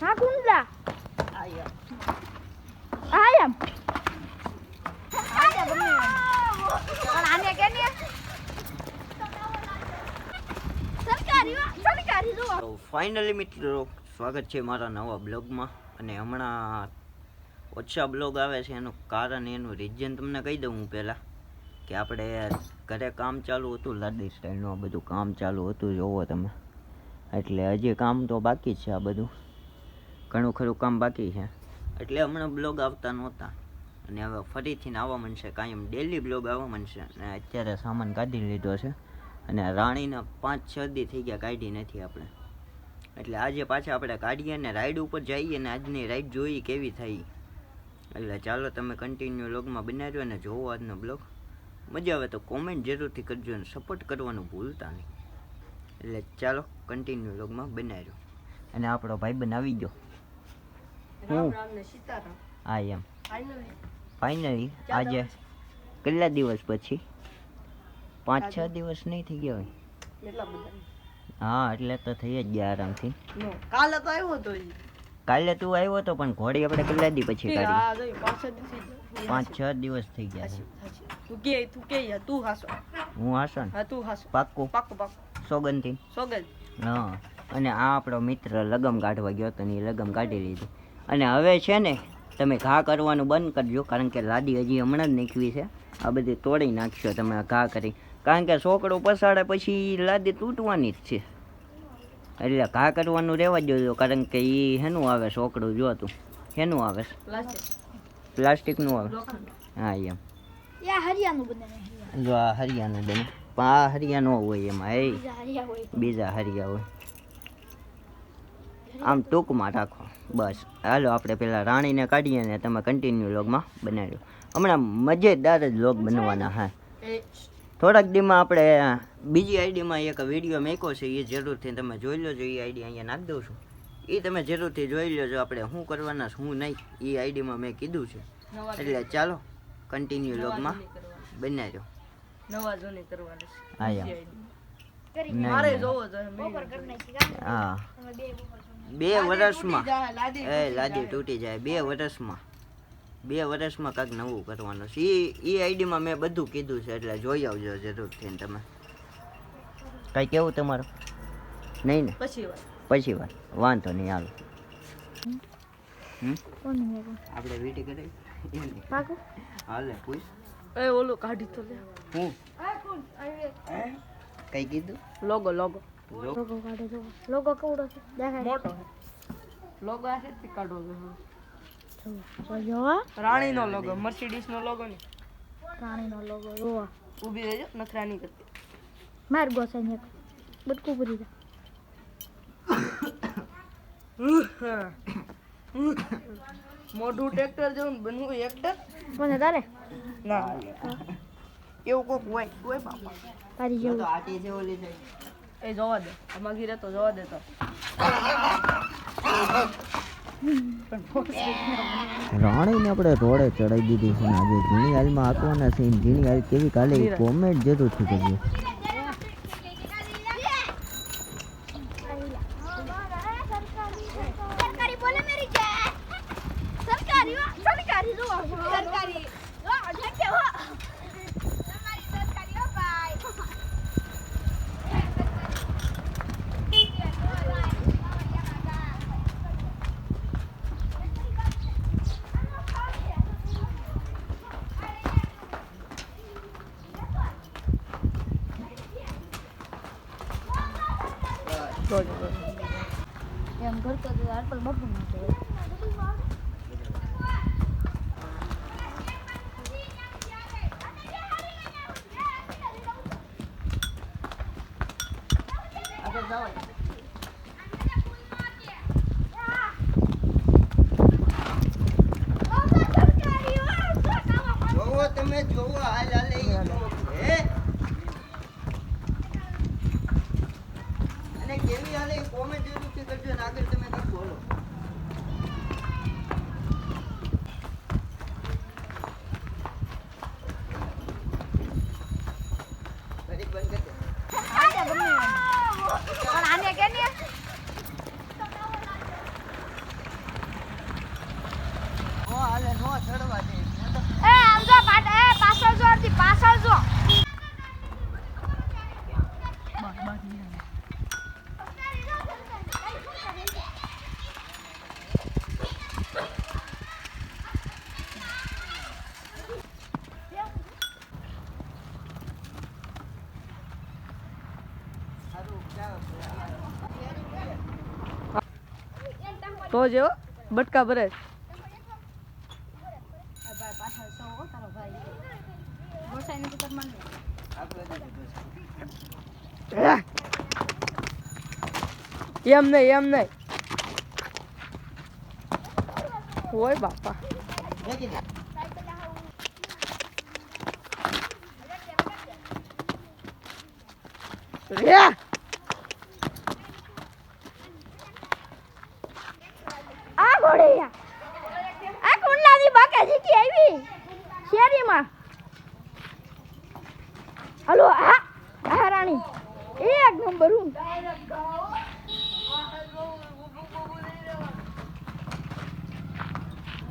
હા કુંડા આયા આયમ આયા બને પણ આને કે ને સરકારી જો તો ફાઇનલી મિત્રો સ્વાગત છે મારા નવા બ્લોગમાં અને હમણાં ઓછા બ્લોગ આવે છે એનું કારણ એનું રીઝન તમને કહી દઉં હું પહેલાં કે આપણે ઘરે કામ ચાલુ હતું લાદી સ્ટાઇલનું બધું કામ ચાલુ હતું જોવો તમે એટલે હજી કામ તો બાકી છે આ બધું ઘણું ખરું કામ બાકી છે એટલે હમણાં બ્લોગ આવતા નહોતા અને હવે ફરીથી આવવા માંડશે કાયમ ડેલી બ્લોગ આવવા માંડશે અને અત્યારે સામાન કાઢી લીધો છે અને રાણીના 5-6 દી થઈ ગયા કાઢી નથી આપણે એટલે આજે પાછા આપણે કાઢીએ અને રાઈડ ઉપર જઈએ અને આજની રાઈડ જોઈ કેવી થઈ એટલે ચાલો તમે કન્ટિન્યુ બ્લોગમાં બનાવજો અને જોવો આજનો બ્લોગ મજા આવે તો કોમેન્ટ જરૂરથી કરજો અને સપોર્ટ કરવાનું ભૂલતા નહીં એટલે ચાલો કન્ટિન્યુ બ્લોગમાં બનાવજો અને આપણો ભાઈ બનાવી ગયો હા એમ ફાઇનલી આજે કેટલા દિવસ પછી 5-6 દિવસ નહીં થઈ ગયા હોય હા એટલે તો થઈ જ ગયા આરામથી કાલે તો આવ્યો તો કાલે તું આવ્યો તો પણ ઘોડી આપણે કેટલા દી પછી કાઢી 5-6 દિવસ થઈ ગયા છે તું હાસો હું હાસો ને તું હાસો પાક્કું સોગંદથી હા અને આ આપણો મિત્ર લગમ કાઢવા ગયો હતો ને એ લગમ કાઢી લીધી અને હવે છે ને તમે ઘા કરવાનું બંધ કરજો કારણ કે લાદી હજી હમણાં જ નીકળી છે આ બધી તોડી નાખશો તમે ઘા કરી કારણ કે સોકડો પસાડે પછી લાદી તૂટવાની જ છે એટલે ઘા કરવાનું રહેવા જ જોજો કારણ કે એ શેનું આવે સોકડું જોતું શેનું આવે પ્લાસ્ટિકનું આવે હા એમ હરિયાનું બને જો આ હરિયાનું બને પણ આ હરિયા ન હોય એમાં એ બીજા હરિયા હોય આમ ટૂંકમાં રાખો બસ હાલો આપણે પેલા રાણીને કાઢીએ ને તમે કન્ટિન્યુ લોગમાં બનાવ્યો હમણાં મજેદાર જ લોગ બનવાના હા થોડાક દીમાં આપણે બીજી આઈડીમાં એક વિડીયો મેક્યો છે એ જરૂરથી તમે જોઈ લેજો એ આઈડી અહીંયા નાખી દઉં છું એ તમે જરૂરથી જોઈ લેજો આપણે શું કરવાના શું નહીં એ આઈડીમાં મેં કીધું છે એટલે ચાલો કન્ટિન્યુ લોગમાં બનાવજો નવા જોની કરવાની હા મારે જોવો હા 2 વર્ષમાં એ લાદી તૂટી જાય 2 વર્ષમાં 2 વર્ષમાં કાંઈક નવું કરવાનું છે એ આઈડીમાં મેં બધું કીધું છે એટલે જોઈ આવજો જરૂરથી તમે કાંઈ કેવું તમારું નહીં ને પછી વાત વાંધો નહીં હાલો આપણે વીટી કરી હાલે પૂછ એ ઓલું કાઢી તો લે હું કઈ કીધું લોગો લોગો કાઢો જો લોગો કેવડો છે દેખાય મોટો છે લોગો આ છે કાઢો છે જો રાણી નો લોગો મર્સિડીઝ નો લોગો ને રાણી નો લોગો જો ઊભી રહેજો નખરા નહીં કરતી માર ગોસે ને બટકું પૂરી દે મોઢું ટ્રેક્ટર જેવું બનવું એક્ટર કોને તારે ના એવું કોક હોય બાપા તારી જેવું તો આટી જેવો લીધે એ જોવા દે આમાં ગીરે તો જોવા દે તો રાણીને આપણે રોડે ચડાવી દીધી છે આજે ઝીણી હાલમાં આપવાના છે ઝીણી હાલ કેવી કાલે કોમેન્ટ જરૂરથી કરજો સરકારી બોલે મેરી કે સરકારી જો સરકારી કે હો સરકારી હો ભાઈ એમ કરતો તો આટલ બાપુ ના તો જોવો તમે જોવો હાલ હાલે હે અને કેવી હાલે કોમેન્ટ જરૂરથી કરજો અને આગળ તમે કંઈક બોલો ઘડી બંધ કરી દે પણ આને કે ને તો જેવો બટકા ભરે એમ નહીં હોય બાપા આ ઘોડી આ કુંડલાની બાકા જીતી આવી શેરીમાં હલો આ રાણી એક નંબર હું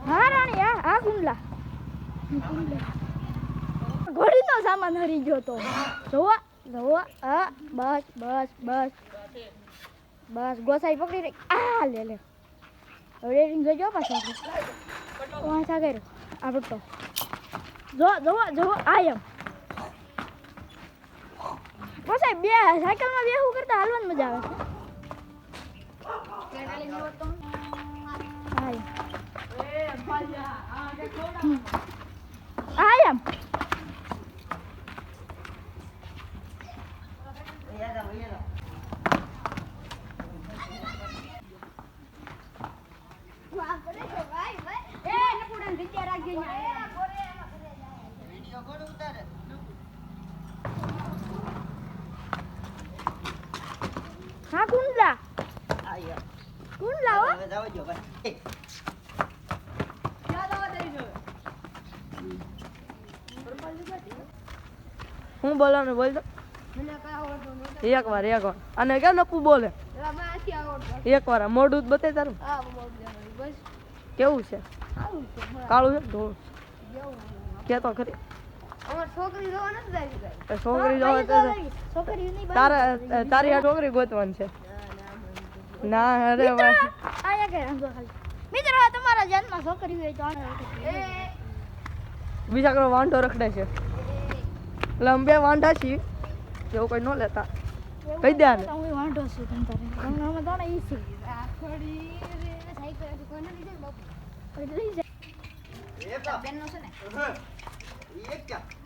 હા રાણી આ કુંડલા ઘોડીનો સામાન હરી ગયો તો જોવા આ બસ ગોસાઈ પકડી રહી આ લે રેડિંગ જોજો પાછો વાંચા કર્યો આ બટો જો આયમ ગોસાઈ બે સાયકલમાં બેહું કરતા હાલવાની મજા આવે આયમ હા કુંડલા હો હું બોલવાનું બોલ દો એક વાર અને કેમ નપુ બોલે એક વાર મોઢું જ બતાય તારું કેવું છે કાળું છે ધોળું કે તો ખરી છોકરી જોવા નથી છોકરી જોવા તારી આ છોકરી ગોતવાની છે ના અરે મિત્રો તમારા જન્મ છોકરી હોય તો બીજા કરો વાંઢો રખડે છે એટલે અમે બે વાંઢા છીએ એવું કઈ ન લેતા કહી દે ને હું વાંઢો છું તમને તો ઈ છે રાખડી રે સાયકલ કોઈ નથી જાય બાપુ લઈ જાય બેન નો છે ને એક ક્યાં